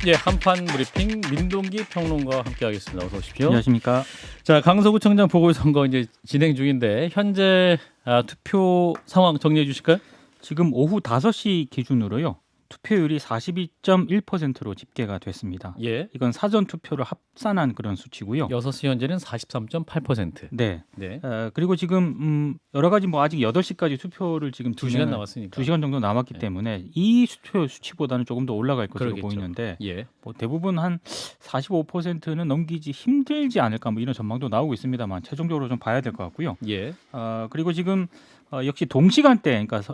예, 한판 브리핑 민동기 평론가와 함께하겠습니다. 어서 오십시오. 안녕하십니까. 자, 강서구청장 보궐선거 이제 진행 중인데 현재 투표 상황 정리해 주실까요? 지금 오후 5시 기준으로요. 투표율이 42.1%로 집계가 됐습니다. 예. 이건 사전 투표를 합산한 그런 수치고요. 6시 현재는 43.8%. 네. 네. 그리고 지금 여러 가지 아직 8시까지 투표를 지금 2시간 남았으니까. 2시간 정도 남았기 네. 때문에 이 투표 수치보다는 조금 더 올라갈 것으로 그러겠죠. 보이는데 예. 대부분 한 45%는 넘기지 힘들지 않을까 이런 전망도 나오고 있습니다만 최종적으로 좀 봐야 될 것 같고요. 예. 그리고 지금 역시 동시간대 그러니까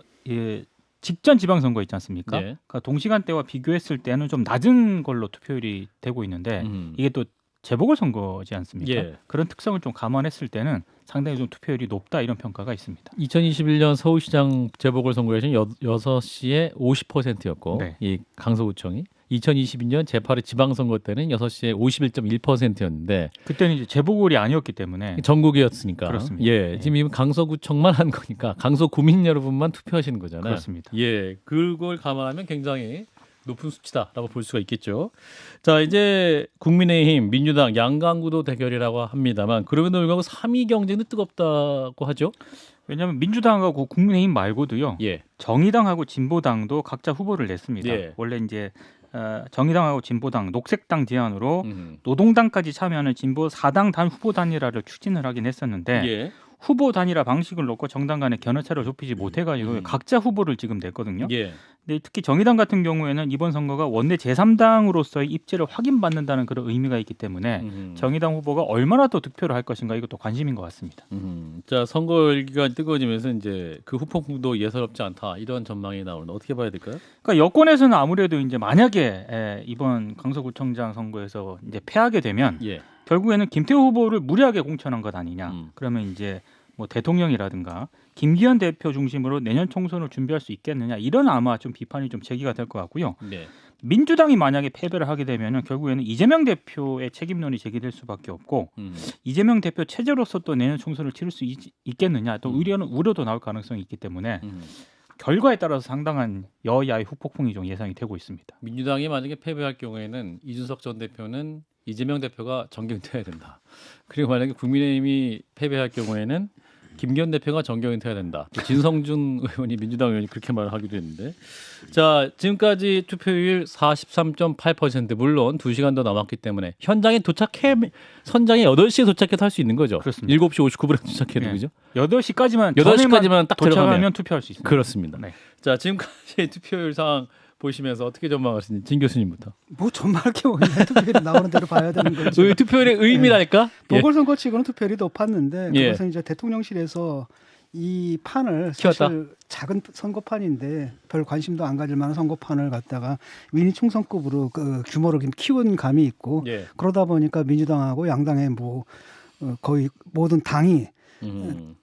직전 지방선거 있지 않습니까? 예. 그러니까 동시간대와 비교했을 때는 좀 낮은 걸로 투표율이 되고 있는데 이게 또 재보궐선거지 않습니까? 예. 그런 특성을 좀 감안했을 때는 상당히 좀 투표율이 높다 이런 평가가 있습니다. 2021년 서울시장 재보궐선거에서는 6시에 50%였고 네. 이 강서구청이 2022년 제8회 지방선거 때는 6시에 51.1%였는데 그때는 이제 재보궐이 아니었기 때문에 전국이었으니까. 그렇습니다. 예, 네. 지금 이건 강서구청만 한 거니까 강서 구민 여러분만 투표하시는 거잖아요. 그렇습니다. 예, 그걸 감안하면 굉장히 높은 수치다라고 볼 수가 있겠죠. 자, 이제 국민의힘, 민주당 양강구도 대결이라고 합니다만 그럼에도 불구하고 3위 경쟁도 뜨겁다고 하죠. 왜냐하면 민주당하고 국민의힘 말고도요. 예, 정의당하고 진보당도 각자 후보를 냈습니다. 예. 원래 이제 정의당하고 진보당, 녹색당 제안으로 음. 노동당까지 참여하는 진보 4당 단 후보 단일화를 추진을 하긴 했었는데 예, 후보 단일화 방식을 놓고 정당 간의 견해차를 좁히지 못해가지고 각자 후보를 지금 냈거든요. 예, 근데 특히 정의당 같은 경우에는 이번 선거가 원내 제3당으로서의 입지를 확인받는다는 그런 의미가 있기 때문에 정의당 후보가 얼마나 더 득표를 할 것인가 이것도 관심인 것 같습니다. 자, 선거 기간 뜨거워지면서 이제 그 후폭풍도 예사롭지 않다 이런 전망이 나오는데 어떻게 봐야 될까요? 그러니까 여권에서는 아무래도 이제 만약에 이번 강서구청장 선거에서 이제 패하게 되면 예, 결국에는 김태호 후보를 무리하게 공천한 것 아니냐. 그러면 이제 뭐 대통령이라든가 김기현 대표 중심으로 내년 총선을 준비할 수 있겠느냐. 이런 아마 좀 비판이 좀 제기가 될 것 같고요. 네, 민주당이 만약에 패배를 하게 되면은 결국에는 이재명 대표의 책임론이 제기될 수밖에 없고 이재명 대표 체제로서 또 내년 총선을 치를 수 있겠느냐. 또 우려도 나올 가능성이 있기 때문에 결과에 따라서 상당한 여야의 후폭풍이 좀 예상이 되고 있습니다. 민주당이 만약에 패배할 경우에는 이준석 전 대표는 이재명 대표가 정경퇴해야 된다. 그리고 만약에 국민의힘이 패배할 경우에는 김기현 대표가 정경퇴해야 된다. 또 진성준 의원이 민주당 의원이 그렇게 말을 하기도 했는데, 자, 지금까지 투표율 43.8%. 물론 2시간 더 남았기 때문에 현장에 선장에 8시에 도착해서 할 수 있는 거죠. 그렇습니다. 7시 59분에 도착해도 그죠? 8시까지만 8시까지만 딱 도착하면 들어가면 투표할 수 있습니다. 그렇습니다. 네. 자, 지금까지 투표율 상황 보시면서 어떻게 전망하시는지 진 교수님부터. 뭐 전말할 게 없는데 투표율이 나오는 대로 봐야 되는 거죠. 투표율의 의미랄까? 예. 보궐선거 치고는 투표율이 높았는데 예. 그것은 이제 대통령실에서 이 판을 키웠다? 사실 작은 선거판인데 별 관심도 안 가질 만한 선거판을 갖다가 위니 총선급으로 그 규모를 좀 키운 감이 있고 예. 그러다 보니까 민주당하고 양당의 거의 모든 당이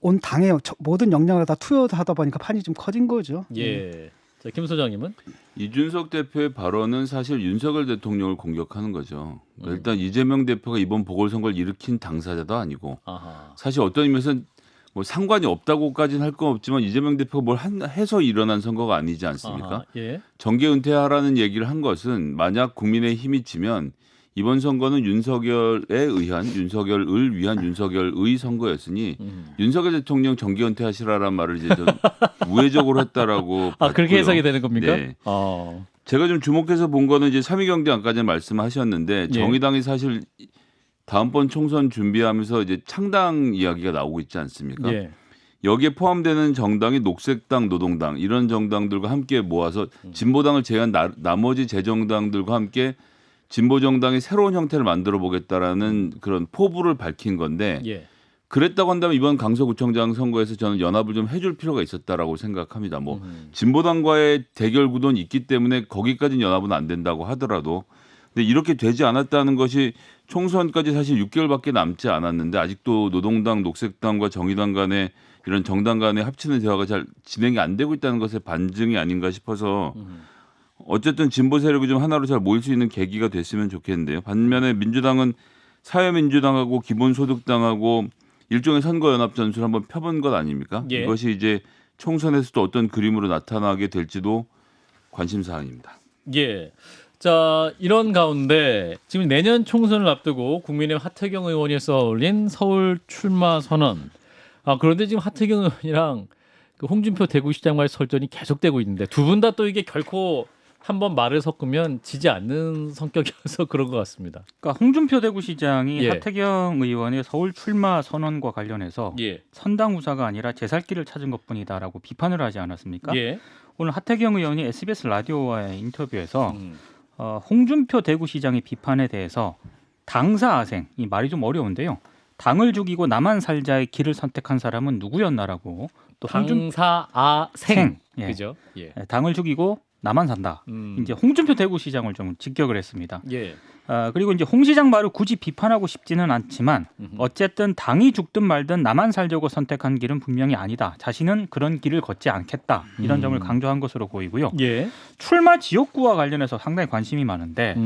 온 당의 모든 역량을 다 투여하다 보니까 판이 좀 커진 거죠. 예. 자, 김 소장님은? 이준석 대표의 발언은 사실 윤석열 대통령을 공격하는 거죠. 일단 이재명 대표가 이번 보궐선거를 일으킨 당사자도 아니고 아하. 사실 어떤 의미에서는 뭐 상관이 없다고까지는 할 건 없지만 이재명 대표가 뭘 해서 일어난 선거가 아니지 않습니까? 아하. 예. 정계 은퇴하라는 얘기를 한 것은 만약 국민의 힘이 지면 이번 선거는 윤석열을 위한 윤석열의 선거였으니 윤석열 대통령 정계 은퇴하시라란 말을 이제 좀 우회적으로 했다라고 봤고요. 그렇게 해석이 되는 겁니까? 네. 어. 제가 좀 주목해서 본 거는 이제 3위 경쟁 아까 전에 말씀하셨는데 정의당이 사실 다음번 총선 준비하면서 이제 창당 이야기가 나오고 있지 않습니까? 예. 여기에 포함되는 정당이 녹색당, 노동당 이런 정당들과 함께 모아서 진보당을 제외한 나머지 재정당들과 함께 진보 정당이 새로운 형태를 만들어 보겠다라는 그런 포부를 밝힌 건데 예. 그랬다고 한다면 이번 강서구청장 선거에서 저는 연합을 좀 해줄 필요가 있었다라고 생각합니다. 뭐 진보당과의 대결 구도는 있기 때문에 거기까지는 연합은 안 된다고 하더라도 근데 이렇게 되지 않았다는 것이 총선까지 사실 6개월밖에 남지 않았는데 아직도 노동당, 녹색당과 정의당 간의 이런 정당 간의 합치는 대화가 잘 진행이 안 되고 있다는 것의 반증이 아닌가 싶어서 어쨌든 진보 세력이 좀 하나로 잘 모일 수 있는 계기가 됐으면 좋겠는데요. 반면에 민주당은 사회민주당하고 기본소득당하고 일종의 선거연합 전술을 한번 펴본 것 아닙니까? 예. 이것이 이제 총선에서도 어떤 그림으로 나타나게 될지도 관심 사항입니다. 예. 자, 이런 가운데 지금 내년 총선을 앞두고 국민의힘 하태경 의원이 써올린 서울 출마 선언. 그런데 지금 하태경 의원이랑 그 홍준표 대구시장과의 설전이 계속되고 있는데 두 분 다 또 이게 결코 한번 말을 섞으면 지지 않는 성격이어서 그런 것 같습니다. 그러니까 홍준표 대구시장이 예. 하태경 의원의 서울 출마 선언과 관련해서 예. 선당우사가 아니라 제살길을 찾은 것뿐이다라고 비판을 하지 않았습니까? 예. 오늘 하태경 의원이 SBS 라디오와의 인터뷰에서 홍준표 대구시장의 비판에 대해서 당사아생, 이 말이 좀 어려운데요. 당을 죽이고 나만 살자의 길을 선택한 사람은 누구였나라고 또 당사아생. 예. 그죠? 예. 당을 죽이고 나만 산다. 이제 홍준표 대구시장을 좀 직격을 했습니다. 예. 그리고 이제 홍 시장 말을 굳이 비판하고 싶지는 않지만 어쨌든 당이 죽든 말든 나만 살려고 선택한 길은 분명히 아니다. 자신은 그런 길을 걷지 않겠다. 이런 점을 강조한 것으로 보이고요. 예. 출마 지역구와 관련해서 상당히 관심이 많은데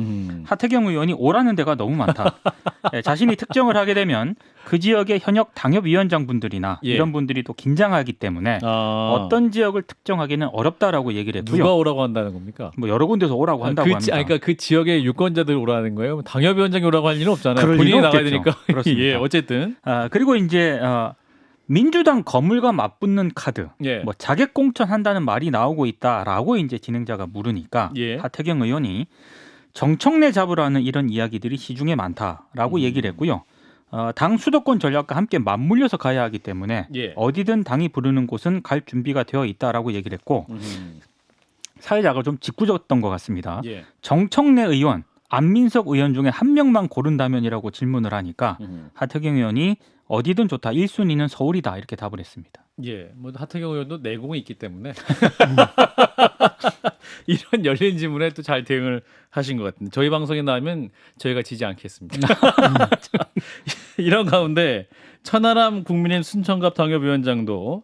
하태경 의원이 오라는 데가 너무 많다. 자신이 특정을 하게 되면 그 지역의 현역 당협위원장분들이나 예. 이런 분들이 또 긴장하기 때문에 어떤 지역을 특정하기는 어렵다라고 얘기를 했고요. 누가 오라고 한다는 겁니까? 뭐 여러 군데서 오라고 한다고 합니다. 그러니까 그 지역의 유권자들 오라는 거예요. 당협위원장이 오라고 할 일은 없잖아요. 그럴 본인이 리는 나가야 없겠죠. 되니까. 그렇습니다. 예, 어쨌든. 그리고 이제 민주당 거물과 맞붙는 카드, 예. 뭐 자객 공천한다는 말이 나오고 있다라고 이제 진행자가 물으니까 예. 하태경 의원이 정청래 잡으라는 이런 이야기들이 시중에 많다라고 얘기를 했고요. 당 수도권 전략과 함께 맞물려서 가야 하기 때문에 예. 어디든 당이 부르는 곳은 갈 준비가 되어 있다라고 얘기를 했고 사회자가 좀 짓궂었던 것 같습니다. 예. 정청래 의원, 안민석 의원 중에 한 명만 고른다면이라고 질문을 하니까 하태경 의원이 어디든 좋다. 1순위는 서울이다. 이렇게 답을 했습니다. 예, 뭐 하태경 의원도 내공이 있기 때문에 이런 열린 질문에 또 잘 대응을 하신 것 같은데 저희 방송에 나오면 저희가 지지 않겠습니다. 이런 가운데 천하람 국민의힘 순천갑 당협위원장도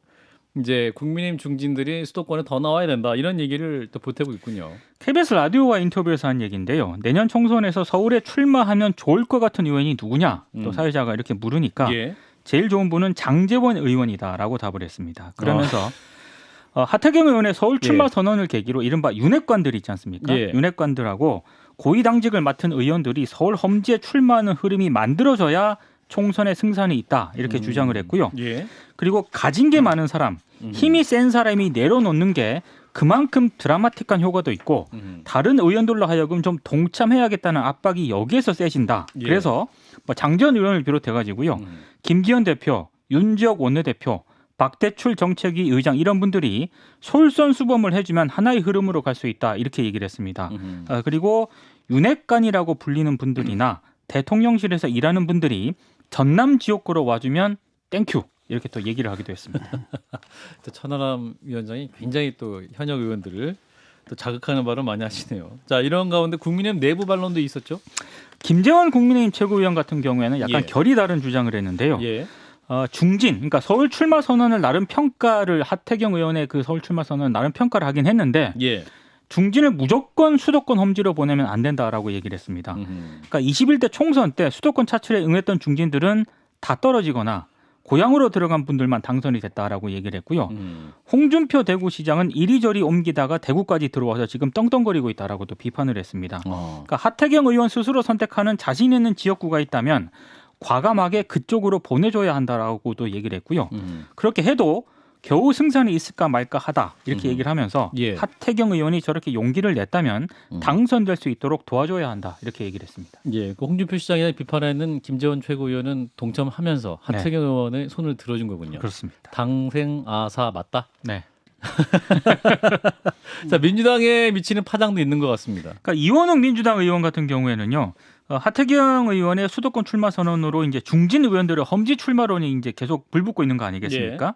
이제 국민의힘 중진들이 수도권에 더 나와야 된다 이런 얘기를 또 보태고 있군요. KBS 라디오와 인터뷰에서 한 얘기인데요. 내년 총선에서 서울에 출마하면 좋을 것 같은 의원이 누구냐? 또 사회자가 이렇게 물으니까 예. 제일 좋은 분은 장제원 의원이다라고 답을 했습니다. 그러면서 하태경 의원의 서울 출마 예. 선언을 계기로 이른바 윤핵관들 있지 않습니까? 예. 윤핵관들하고 고위 당직을 맡은 의원들이 서울 험지에 출마하는 흐름이 만들어져야 총선의 승산이 있다 이렇게 주장을 했고요. 예. 그리고 가진 게 많은 사람, 힘이 센 사람이 내려놓는 게 그만큼 드라마틱한 효과도 있고 다른 의원들로 하여금 좀 동참해야겠다는 압박이 여기에서 세진다. 예. 그래서 뭐 장제원 의원을 비롯해가지고요. 김기현 대표, 윤지혁 원내대표, 박대출 정책위 의장 이런 분들이 솔선수범을 해주면 하나의 흐름으로 갈 수 있다. 이렇게 얘기를 했습니다. 그리고 윤핵관이라고 불리는 분들이나 대통령실에서 일하는 분들이 전남 지역구로 와주면 땡큐. 이렇게 또 얘기를 하기도 했습니다. 또 천하람 위원장이 굉장히 또 현역 의원들을 또 자극하는 발언 많이 하시네요. 자, 이런 가운데 국민의힘 내부 반론도 있었죠? 김재원 국민의힘 최고위원 같은 경우에는 약간 예. 결이 다른 주장을 했는데요. 예. 중진, 그러니까 서울 출마 선언을 나름 평가를 하태경 의원의 그 서울 출마 선언을 나름 평가를 하긴 했는데 예. 중진을 무조건 수도권 험지로 보내면 안 된다라고 얘기를 했습니다. 그러니까 21대 총선 때 수도권 차출에 응했던 중진들은 다 떨어지거나 고향으로 들어간 분들만 당선이 됐다라고 얘기를 했고요. 홍준표 대구시장은 이리저리 옮기다가 대구까지 들어와서 지금 떵떵거리고 있다라고 또 비판을 했습니다. 그러니까 하태경 의원 스스로 선택하는 자신 있는 지역구가 있다면 과감하게 그쪽으로 보내줘야 한다라고도 얘기를 했고요. 그렇게 해도 겨우 승산이 있을까 말까 하다 이렇게 얘기를 하면서 예. 하태경 의원이 저렇게 용기를 냈다면 당선될 수 있도록 도와줘야 한다 이렇게 얘기를 했습니다. 예, 그 홍준표 시장이 비판하는 김재원 최고위원은 동참하면서 하태경 의원의 손을 들어준 거군요. 그렇습니다. 당생 아사 맞다. 네. 자, 민주당에 미치는 파장도 있는 것 같습니다. 그러니까 이원웅 민주당 의원 같은 경우에는요. 하태경 의원의 수도권 출마 선언으로 이제 중진 의원들의 험지 출마론이 이제 계속 불붙고 있는 거 아니겠습니까?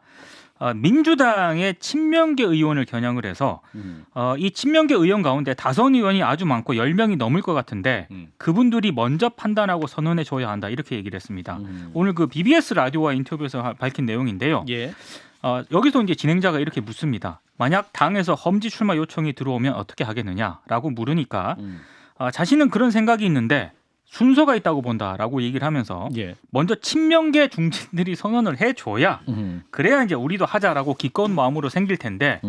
민주당의 친명계 의원을 겨냥을 해서 이 친명계 의원 가운데 다선 의원이 아주 많고 10명이 넘을 것 같은데 그분들이 먼저 판단하고 선언해 줘야 한다 이렇게 얘기를 했습니다. 오늘 그 BBS 라디오와 인터뷰에서 밝힌 내용인데요. 예. 여기서 이제 진행자가 이렇게 묻습니다. 만약 당에서 험지 출마 요청이 들어오면 어떻게 하겠느냐라고 물으니까 자신은 그런 생각이 있는데 순서가 있다고 본다라고 얘기를 하면서 예. 먼저 친명계 중진들이 선언을 해줘야 그래야 이제 우리도 하자라고 기꺼운 마음으로 생길 텐데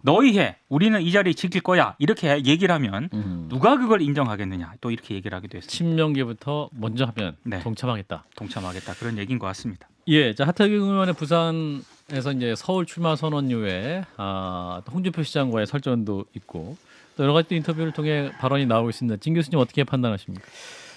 너희 해 우리는 이 자리 지킬 거야 이렇게 얘기를 하면 누가 그걸 인정하겠느냐 또 이렇게 얘기를 하기도 했습니다. 친명계부터 먼저 하면 네. 동참하겠다. 동참하겠다 그런 얘기인 것 같습니다. 예, 자 하태경 의원의 부산에서 이제 서울 출마 선언 이후에 홍준표 시장과의 설전도 있고 또 여러 가지 또 인터뷰를 통해 발언이 나오고 있습니다. 진 교수님 어떻게 판단하십니까?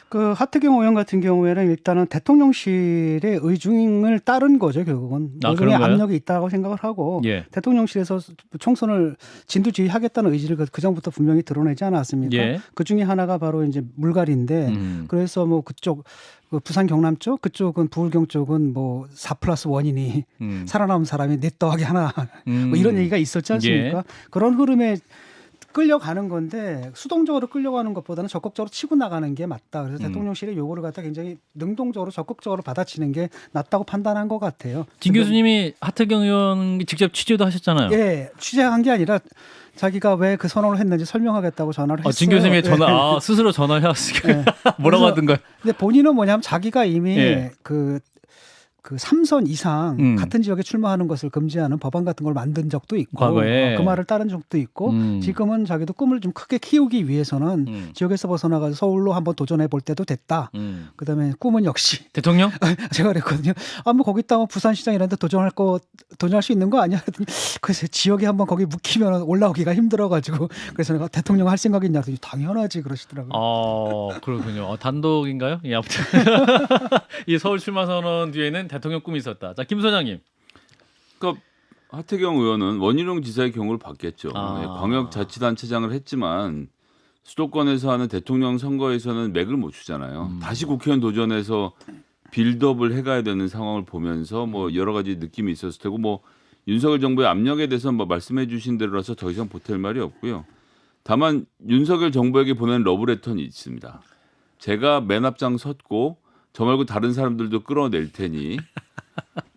그 하태경 의원 같은 경우에는 일단은 대통령실의 의중을 따른 거죠. 결국은 모종의 그런가요? 압력이 있다고 생각을 하고 예. 대통령실에서 총선을 진두지휘하겠다는 의지를 그 전부터 분명히 드러내지 않았습니까? 예. 그 중에 하나가 바로 이제 물갈이인데 그래서 뭐 그쪽 그 부산 경남 쪽 그쪽은 부울경 쪽은 뭐 4+1이니 살아남은 사람이 넷 더하기 하나 뭐 이런 얘기가 있었지 않습니까? 예. 그런 흐름에 끌려가는 건데 수동적으로 끌려가는 것보다는 적극적으로 치고 나가는 게 맞다. 그래서 대통령실의 요구를 갖다 굉장히 능동적으로 적극적으로 받아치는 게 낫다고 판단한 것 같아요. 진 교수님이 하태경 의원 직접 취재도 하셨잖아요. 예, 취재한 게 아니라 자기가 왜 그 선언을 했는지 설명하겠다고 전화를 했어요. 진 교수님이 예. 스스로 전화해왔으니까 예. 뭐라고 그래서- 하던가요? 근데 본인은 뭐냐면 자기가 이미 예. 그 3선 이상 같은 지역에 출마하는 것을 금지하는 법안 같은 걸 만든 적도 있고 과거에. 그 말을 따른 적도 있고 지금은 자기도 꿈을 좀 크게 키우기 위해서는 지역에서 벗어나가서 서울로 한번 도전해 볼 때도 됐다. 그다음에 꿈은 역시 대통령? 제가 그랬거든요. 뭐 거기다가 부산시장 이런 데 도전할 수 있는 거 아니야? 그랬더니 그래서 지역에 한번 거기 묵히면 올라오기가 힘들어가지고 그래서 내가 대통령 할 생각이 있냐 그랬더니 당연하지 그러시더라고요. 그렇군요. 단독인가요? 예, 아무튼 이 서울 출마 선언 뒤에는 대통령 꿈이 있었다. 자, 김 소장님. 그러니까 하태경 의원은 원희룡 지사의 경우를 봤겠죠. 네, 광역자치단체장을 했지만 수도권에서 하는 대통령 선거에서는 맥을 못 추잖아요. 다시 국회의원 도전해서 빌드업을 해가야 되는 상황을 보면서 뭐 여러 가지 느낌이 있었을 테고 뭐 윤석열 정부의 압력에 대해서 뭐 말씀해주신 대로라서 더 이상 보탤 말이 없고요. 다만 윤석열 정부에게 보낸 러브레터는 있습니다. 제가 맨 앞장 섰고 저 말고 다른 사람들도 끌어낼 테니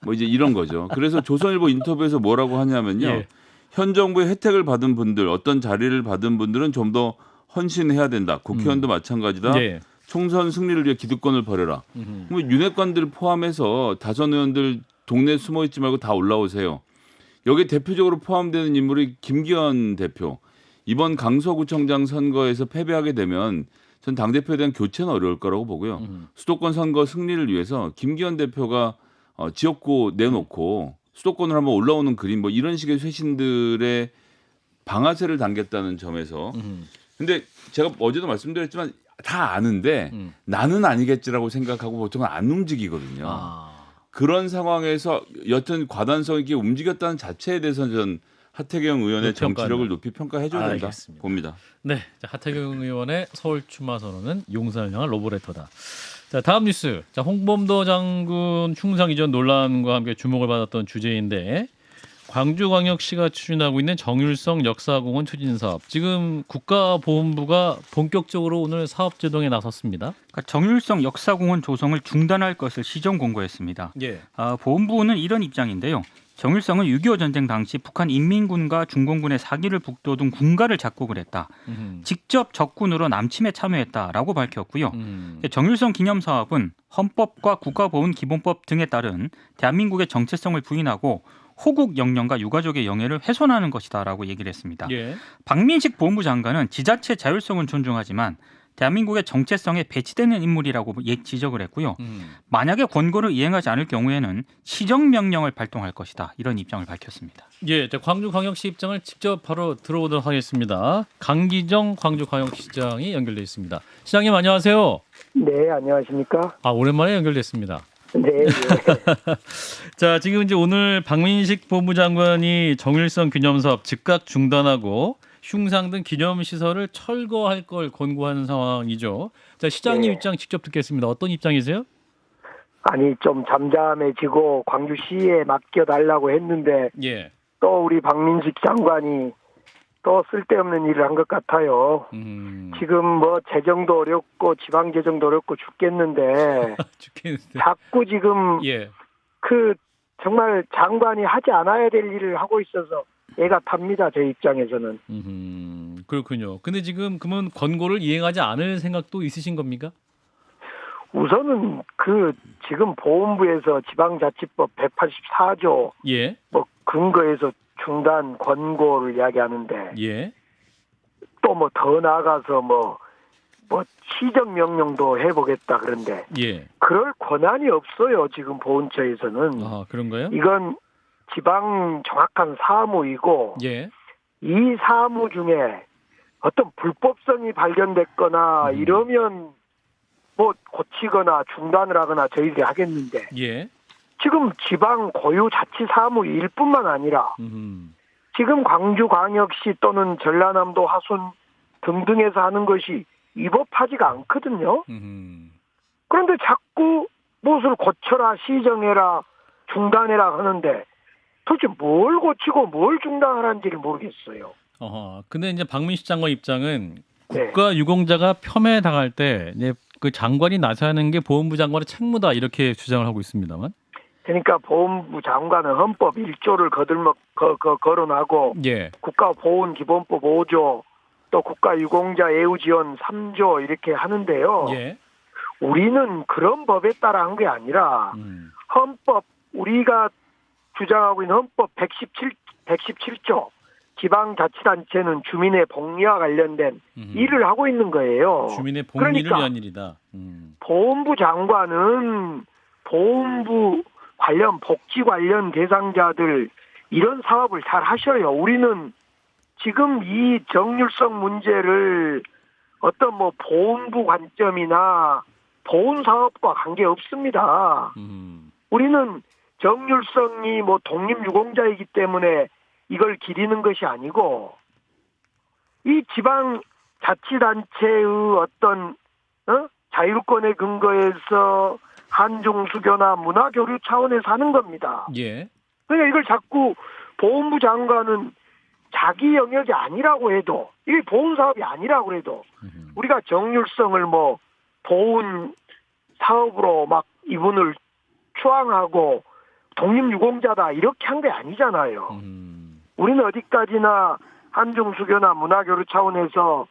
뭐 이제 이런 거죠. 그래서 조선일보 인터뷰에서 뭐라고 하냐면요. 예. 현 정부의 혜택을 받은 분들, 어떤 자리를 받은 분들은 좀 더 헌신해야 된다. 국회의원도 마찬가지다. 예. 총선 승리를 위해 기득권을 버려라. 뭐 윤핵관들 포함해서 다선 의원들 동네에 숨어 있지 말고 다 올라오세요. 여기에 대표적으로 포함되는 인물이 김기현 대표. 이번 강서구청장 선거에서 패배하게 되면 전 당대표에 대한 교체는 어려울 거라고 보고요. 수도권 선거 승리를 위해서 김기현 대표가 지역구 내놓고 수도권으로 한번 올라오는 그림 뭐 이런 식의 쇄신들의 방아쇠를 당겼다는 점에서 근데 제가 어제도 말씀드렸지만 다 아는데 나는 아니겠지라고 생각하고 보통은 안 움직이거든요. 그런 상황에서 여튼 과단성 있게 움직였다는 자체에 대해서는 전 하태경 의원의 정치력을 높이 평가해줘야 된다 알겠습니다. 봅니다. 네, 자, 하태경 의원의 서울 출마 선언은 용산을 향한 로브레터다. 자, 다음 뉴스. 자, 홍범도 장군 충상 이전 논란과 함께 주목을 받았던 주제인데 광주광역시가 추진하고 있는 정율성 역사공원 추진 사업. 지금 국가보훈부가 본격적으로 오늘 사업 제동에 나섰습니다. 그러니까 정율성 역사공원 조성을 중단할 것을 시정 공고했습니다. 예. 보훈부는 이런 입장인데요. 정율성은 6.25 전쟁 당시 북한 인민군과 중공군의 사기를 북돋운 군가를 작곡을 했다. 직접 적군으로 남침에 참여했다라고 밝혔고요. 정율성 기념사업은 헌법과 국가보훈 기본법 등에 따른 대한민국의 정체성을 부인하고 호국 영령과 유가족의 영예를 훼손하는 것이다라고 얘기를 했습니다. 예. 박민식 보훈부 장관은 지자체 자율성은 존중하지만 대한민국의 정체성에 배치되는 인물이라고 지적을 했고요. 만약에 권고를 이행하지 않을 경우에는 시정명령을 발동할 것이다. 이런 입장을 밝혔습니다. 예, 자, 광주광역시 입장을 직접 바로 들어보도록 하겠습니다. 강기정 광주광역시장이 연결돼 있습니다. 시장님 안녕하세요. 네, 안녕하십니까? 오랜만에 연결됐습니다. 네, 예. 자, 지금 이제 오늘 박민식 법무부 장관이 정율성 기념사업 즉각 중단하고 흉상 등 기념시설을 철거할 걸 권고하는 상황이죠. 자, 시장님 네. 입장 직접 듣겠습니다. 어떤 입장이세요? 아니 좀 잠잠해지고 광주시에 맡겨달라고 했는데 예. 또 우리 박민식 장관이 또 쓸데없는 일을 한 것 같아요. 지금 뭐 재정도 어렵고 지방 재정도 어렵고 죽겠는데 죽겠는데. 자꾸 지금 예. 그 정말 장관이 하지 않아야 될 일을 하고 있어서 애가 탑니다. 제 입장에서는. 그렇군요. 근데 지금 그러면 권고를 이행하지 않을 생각도 있으신 겁니까? 우선은 그 지금 보훈부에서 지방자치법 184조 예. 뭐 근거에서 중단 권고를 이야기하는데 예. 또 뭐 더 나아가서 뭐 시정명령도 해보겠다 그런데 예. 그럴 권한이 없어요. 지금 보훈처에서는. 아, 그런가요? 이건 지방 정확한 사무이고 예. 이 사무 중에 어떤 불법성이 발견됐거나 이러면 뭐 고치거나 중단을 하거나 저희들이 하겠는데 예. 지금 지방 고유 자치 사무일 뿐만 아니라 지금 광주광역시 또는 전라남도 하순 등등에서 하는 것이 위법하지가 않거든요. 그런데 자꾸 무엇을 고쳐라, 시정해라, 중단해라 하는데 도대체 뭘 고치고 뭘 중단하라는지를 모르겠어요. 근데 이제 박민식 장관 입장은 네. 국가유공자가 폄훼 당할 때 이제 그 장관이 나서는 게 보훈부 장관의 책무다 이렇게 주장을 하고 있습니다만. 그러니까 보훈부 장관은 헌법 1조를 거론하고 예. 국가보훈기본법 5조 또 국가유공자 예우지원 3조 이렇게 하는데요. 예. 우리는 그런 법에 따라 한 게 아니라 헌법 우리가 주장하고 있는 헌법 117조 지방자치단체는 주민의 복리와 관련된 일을 하고 있는 거예요. 주민의 복리를 그러니까 위한 일이다. 보훈부 장관은 보훈부 관련 복지 관련 대상자들 이런 사업을 잘 하셔요. 우리는 지금 이 정률성 문제를 어떤 뭐 보훈부 관점이나 보훈 사업과 관계 없습니다. 우리는 정률성이 뭐 독립유공자이기 때문에 이걸 기리는 것이 아니고 이 지방 자치단체의 어떤 자율권의 근거에서 한중수교나 문화교류 차원에서 하는 겁니다. 예. 그러니까 이걸 자꾸 보훈부 장관은 자기 영역이 아니라고 해도 이게 보훈 사업이 아니라고 해도 우리가 정률성을 뭐 보훈 사업으로 막 이분을 추앙하고 독립유공자다 이렇게 한 게 아니잖아요. 우리는 어디까지나 한중수교나 문화교류 차원에서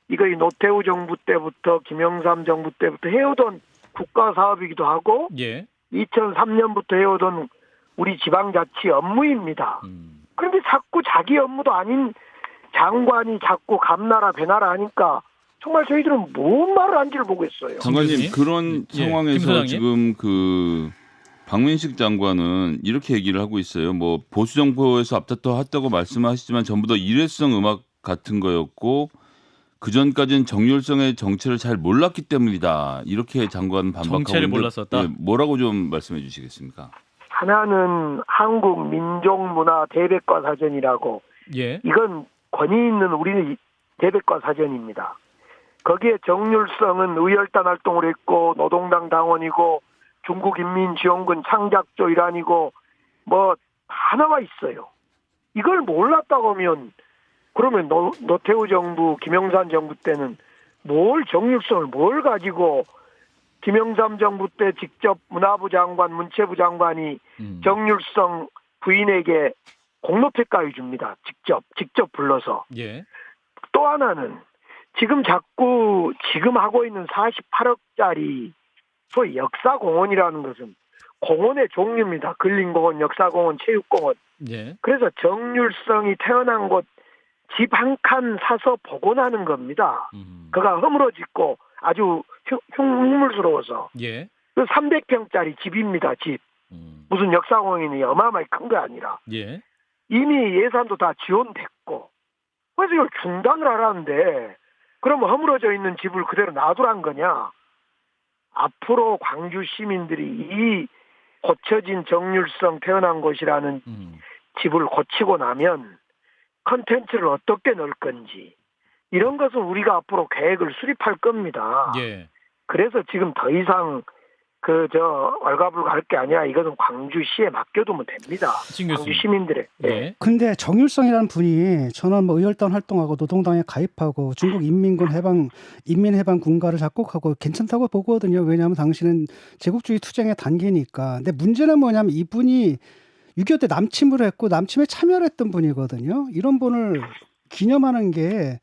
이거 이 노태우 정부 때부터 김영삼 정부 때부터 해오던 국가 사업이기도 하고 예. 2003년부터 해오던 우리 지방자치 업무입니다. 그런데 자꾸 자기 업무도 아닌 장관이 자꾸 감나라 배나라 하니까 정말 저희들은 뭔 말을 한지를 모르겠어요. 장관님 그런 예. 상황에서 김소장님? 지금 그 박민식 장관은 이렇게 얘기를 하고 있어요. 뭐 보수 정부에서 앞다퉈왔다고 말씀하시지만 전부 다 일회성 음악 같은 거였고 그 전까지는 정률성의 정체를 잘 몰랐기 때문이다. 이렇게 장관은 반박하고 정체를 있는데 몰랐었다? 예, 뭐라고 좀 말씀해 주시겠습니까? 하나는 한국 민족문화 대백과 사전이라고 예. 이건 권위 있는 우리 대백과 사전입니다. 거기에 정률성은 의열단 활동을 했고 노동당 당원이고 중국인민지원군 창작조 일환이고 뭐 다 나와 있어요. 이걸 몰랐다고 하면 그러면 노태우 정부 김영삼 정부 때는 뭘 정률성을 뭘 가지고 김영삼 정부 때 직접 문화부 장관 문체부 장관이 정률성 부인에게 공로평가해 줍니다. 직접 불러서. 예. 또 하나는 지금 자꾸 지금 하고 있는 48억짜리 소위 역사공원이라는 것은 공원의 종류입니다. 근린공원, 역사공원, 체육공원. 예. 그래서 정률성이 태어난 곳 집 한 칸 사서 복원하는 겁니다. 그가 허물어짓고 아주 흉물스러워서. 예. 300평짜리 집입니다. 집. 무슨 역사공원이 어마어마하게 큰 게 아니라. 예. 이미 예산도 다 지원됐고. 그래서 이걸 중단을 하라는데 그러면 허물어져 있는 집을 그대로 놔두란 거냐. 앞으로 광주 시민들이 이 고쳐진 정률성 태어난 곳이라는 집을 고치고 나면 컨텐츠를 어떻게 넣을 건지 이런 것은 우리가 앞으로 계획을 수립할 겁니다. 예. 그래서 지금 더 이상 왈가불가할 게 아니라 이것은 광주시에 맡겨두면 됩니다. 광주 시민들의. 예. 근데 정률성이라는 분이 저는 뭐 의열단 활동하고 노동당에 가입하고 중국 인민해방 군가를 작곡하고 괜찮다고 보거든요. 왜냐하면 당신은 제국주의 투쟁의 단계니까. 근데 문제는 뭐냐면 이분이 6.25 때 남침을 했고 남침에 참여를 했던 분이거든요. 이런 분을 기념하는 게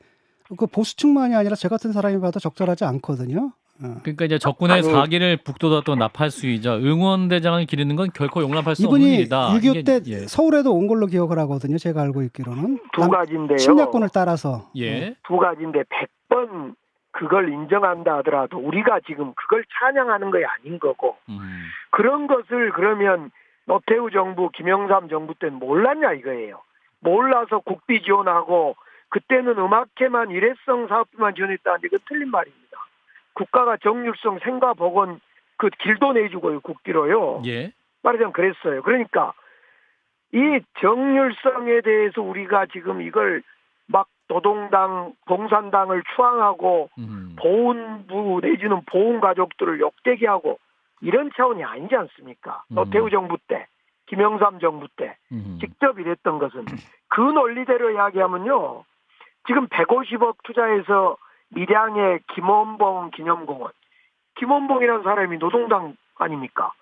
그 보수층만이 아니라 저 같은 사람이 봐도 적절하지 않거든요. 그러니까 이제 적군의 아니, 사기를 북돋았던 나팔수이자 응원대장을 기르는 건 결코 용납할 수 없는 이분이 일이다. 6.25 때 이게, 예. 서울에도 온 걸로 기억을 하거든요. 제가 알고 있기로는. 두 가지인데요. 침략군을 따라서. 예. 두 가지인데 100번 그걸 인정한다 하더라도 우리가 지금 그걸 찬양하는 게 아닌 거고 그런 것을 그러면 노태우 정부, 김영삼 정부 때는 몰랐냐 이거예요. 몰라서 국비 지원하고 그때는 음악회만 일회성 사업만 지원했다는데 그건 틀린 말입니다. 국가가 정률성 생가보건 그 길도 내주고요. 국비로요. 예. 말하자면 그랬어요. 그러니까 이 정률성에 대해서 우리가 지금 이걸 막 노동당, 공산당을 추앙하고 보훈부 내지는 보훈가족들을 욕되게 하고 이런 차원이 아니지 않습니까? 노태우 정부 때, 김영삼 정부 때 직접 이랬던 것은 그 논리대로 이야기하면요. 지금 150억 투자해서 밀양의 김원봉 기념공원. 김원봉이라는 사람이 노동당 아닙니까?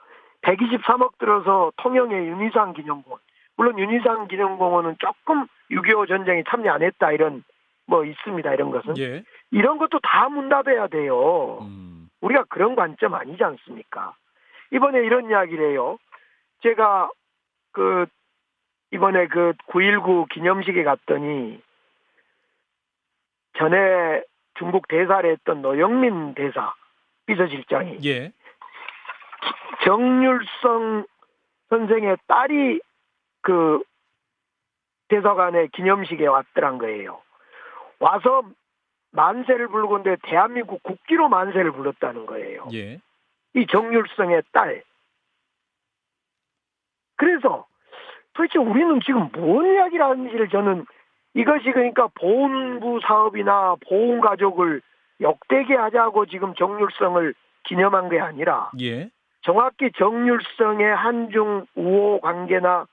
123억 들어서 통영의 윤희상 기념공원. 물론 윤희상 기념공원은 조금 6.25 전쟁에 참여 안 했다 이런 뭐 있습니다. 이런 것은. 예. 이런 것도 다 문답해야 돼요. 우리가 그런 관점 아니지 않습니까? 이번에 이런 이야기를 해요. 제가 이번에 9.19 기념식에 갔더니 전에 중국 대사를 했던 노영민 대사 비서실장이 예. 정률성 선생의 딸이 그 대사관의 기념식에 왔더란 거예요. 와서 만세를 부르고 있는데 대한민국 국기로 만세를 불렀다는 거예요. 예. 이 정률성의 딸. 그래서 도대체 우리는 지금 뭔 이야기를 하는지를 저는 이것이 그러니까 보훈부 사업이나 보훈가족을 역되게 하자고 지금 정률성을 기념한 게 아니라 예. 정확히 정률성의 한중 우호 관계나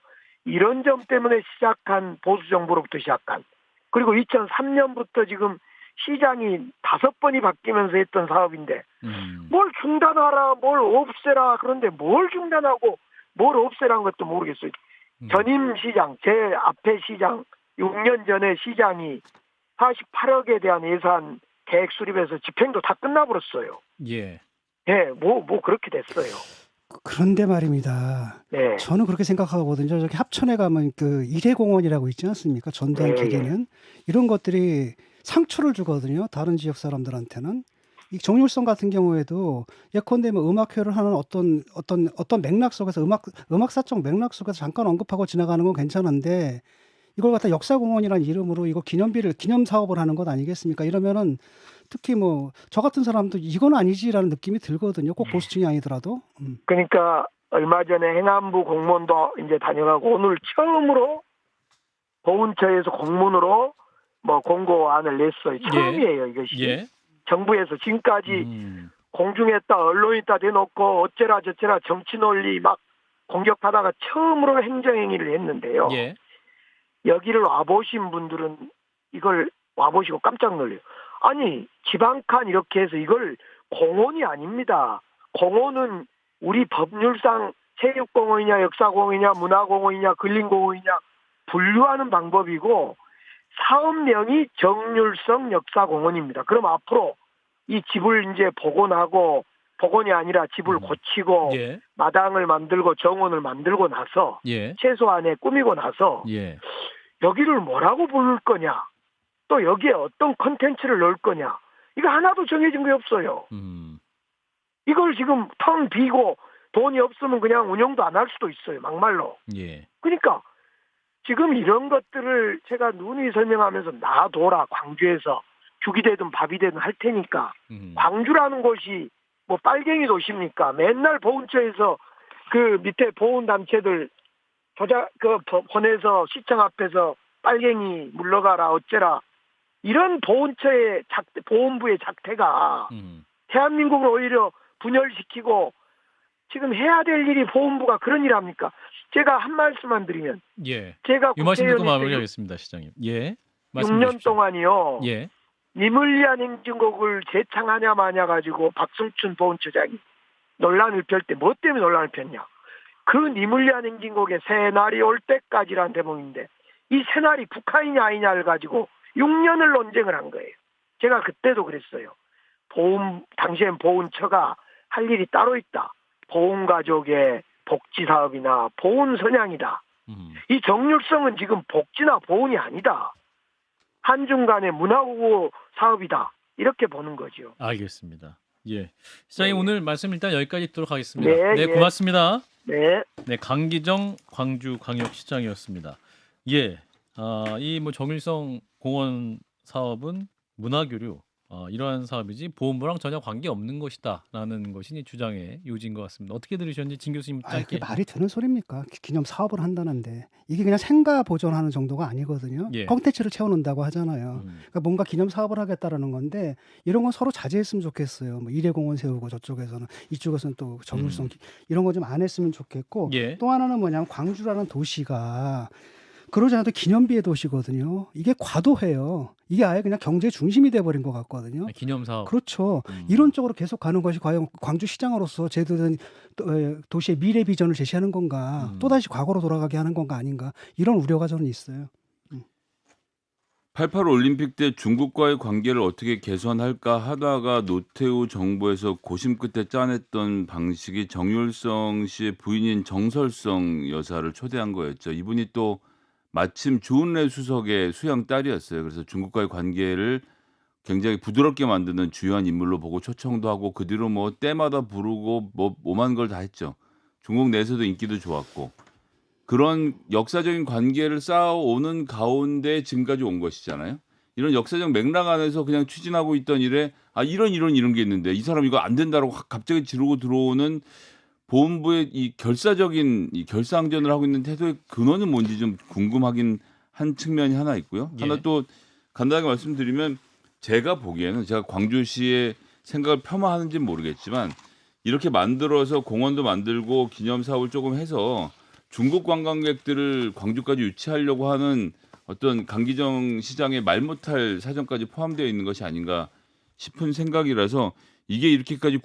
이런 점 때문에 시작한 보수정부로부터 시작한 그리고 2003년부터 지금 시장이 5번이 바뀌면서 했던 사업인데 뭘 중단하라 뭘 없애라 그런데 뭘 중단하고 뭘 없애라는 것도 모르겠어요. 전임 시장 제 앞에 시장 6년 전에 시장이 48억에 대한 예산 계획 수립해서 집행도 다 끝나버렸어요. 예. 예, 뭐 그렇게 됐어요. 그런데 말입니다. 네. 저는 그렇게 생각하거든요. 저기 합천에 가면 그 일회공원이라고 있지 않습니까? 전두환 네, 기계는 이런 것들이 상처를 주거든요. 다른 지역 사람들한테는. 이 정률성 같은 경우에도 예컨대 뭐 음악회를 하는 어떤 맥락 속에서 음악사적 맥락 속에서 잠깐 언급하고 지나가는 건 괜찮은데 이걸 갖다 역사공원이라는 이름으로 이거 기념 사업을 하는 것 아니겠습니까? 이러면은 특히 뭐 저 같은 사람도 이건 아니지라는 느낌이 들거든요. 꼭 보수층이 아니더라도. 그러니까 얼마 전에 행안부 공무원도 이제 다녀가고 오늘 처음으로 보훈처에서 공문으로 뭐 공고안을 냈어요. 처음이에요, 이것이. 예. 정부에서 지금까지 공중에다 언론에다 대놓고 어째라 저째라 정치 논리 막 공격하다가 처음으로 행정행위를 했는데요. 예. 여기를 와보신 분들은 이걸 와보시고 깜짝 놀래요. 아니 지방칸 이렇게 해서 이걸 공원이 아닙니다. 공원은 우리 법률상 체육공원이냐 역사공원이냐 문화공원이냐 근린공원이냐 분류하는 방법이고 사업명이 정률성 역사공원입니다. 그럼 앞으로 이 집을 이제 복원하고 복원이 아니라 집을 고치고 예. 마당을 만들고 정원을 만들고 나서 예. 최소한에 꾸미고 나서 예. 여기를 뭐라고 부를 거냐 또 여기에 어떤 콘텐츠를 넣을 거냐 이거 하나도 정해진 게 없어요. 이걸 지금 텅 비고 돈이 없으면 그냥 운영도 안 할 수도 있어요. 막말로. 예. 그러니까 지금 이런 것들을 제가 누누이 설명하면서 놔둬라 광주에서 죽이 되든 밥이 되든 할 테니까 광주라는 곳이 뭐 빨갱이 도시입니까? 맨날 보훈처에서 그 밑에 보훈단체들 보내서 시청 앞에서 빨갱이 물러가라 어째라 이런 보훈처의 보훈부의 작태가 대한민국을 오히려 분열시키고 지금 해야 될 일이 보훈부가 그런 일 합니까? 제가 한 말씀만 드리면 예. 제가 이 말씀 듣고 국회의원이 마무리하겠습니다, 시장님. 예. 6년 동안이요. 예. 니물리안 행진곡을 재창하냐 마냐 가지고 박승춘 보훈처장이 논란을 펼 때 뭐 때문에 논란을 폈냐? 그 니물리안 행진곡의 새날이 올 때까지라는 대목인데 이 새날이 북한이냐 아니냐를 가지고 6년을 논쟁을 한 거예요. 제가 그때도 그랬어요. 당시엔 보훈처가 할 일이 따로 있다. 보훈가족의 복지 사업이나 보훈 선양이다. 이 정률성은 지금 복지나 보훈이 아니다. 한중 간의 문화구호 사업이다. 이렇게 보는 거죠. 알겠습니다. 예, 시장님 네. 오늘 말씀 일단 여기까지 듣도록 하겠습니다. 네, 네, 예. 고맙습니다. 네. 네, 강기정 광주광역시장이었습니다. 예, 이 뭐 정일성 공원 사업은 문화교류 이러한 사업이지 보훈부랑 전혀 관계 없는 것이다라는 것이 이 주장의 요지인 것 같습니다. 어떻게 들으셨는지 진 교수님 아, 그게 짧게. 말이 되는 소리입니까? 기념 사업을 한다는데 이게 그냥 생가 보존하는 정도가 아니거든요. 예. 콘텐츠를 채워놓는다고 하잖아요. 그러니까 뭔가 기념 사업을 하겠다라는 건데 이런 건 서로 자제했으면 좋겠어요. 뭐 일회공원 세우고 저쪽에서는 이쪽에서는 또 정률성 이런 거 좀 안 했으면 좋겠고 예. 또 하나는 뭐냐면 광주라는 도시가 그러지 않아도 기념비의 도시거든요. 이게 과도해요. 이게 아예 그냥 경제 중심이 돼버린 것 같거든요. 기념 사업. 그렇죠. 이론적으로 계속 가는 것이 과연 광주시장으로서 제대로 된 도시의 미래 비전을 제시하는 건가, 또다시 과거로 돌아가게 하는 건가 아닌가, 이런 우려가 저는 있어요. 88 올림픽 때 중국과의 관계를 어떻게 개선할까 하다가 노태우 정부에서 고심 끝에 짜냈던 방식이 정율성 씨의 부인인 정설성 여사를 초대한 거였죠. 이분이 또 마침 주은래 수석의 수양 딸이었어요. 그래서 중국과의 관계를 굉장히 부드럽게 만드는 주요한 인물로 보고 초청도 하고 그 뒤로 뭐 때마다 부르고 뭐 오만 걸 다 했죠. 중국 내에서도 인기도 좋았고 그런 역사적인 관계를 쌓아오는 가운데 지금까지 온 것이잖아요. 이런 역사적 맥락 안에서 그냥 추진하고 있던 일에 이런 게 있는데 이 사람 이거 안 된다라고 갑자기 지르고 들어오는 보훈부의 이 결사적인 이 결사항전을 하고 있는 태도의 근원은 뭔지 좀 궁금하긴 한 측면이 하나 있고요. 예. 하나 또 간단하게 말씀드리면 제가 보기에는 제가 광주시의 생각을 폄하하는지는 모르겠지만 이렇게 만들어서 공원도 만들고 기념 사업을 조금 해서 중국 관광객들을 광주까지 유치하려고 하는 어떤 강기정 시장의 말 못할 사정까지 포함되어 있는 것이 아닌가 싶은 생각이라서 이게 이렇게까지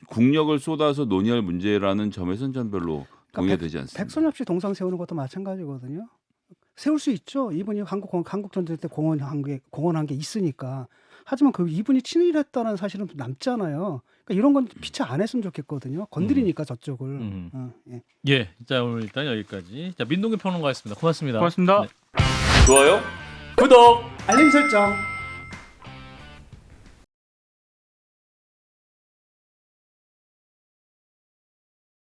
국력을 쏟아서 논의할 문제라는 점에서는 전 별로 동의가 되지 않습니다. 백선엽 씨 동상 세우는 것도 마찬가지거든요. 세울 수 있죠. 이분이 한국 전쟁 때 공헌한 게 있으니까. 하지만 그 이분이 친일했다는 사실은 남잖아요. 그러니까 이런 건 피처 안 했으면 좋겠거든요. 건드리니까 저쪽을. 예. 예, 자 오늘 일단 여기까지. 자 민동기 평론가였습니다. 고맙습니다. 고맙습니다. 네. 좋아요. 구독. 알림 설정.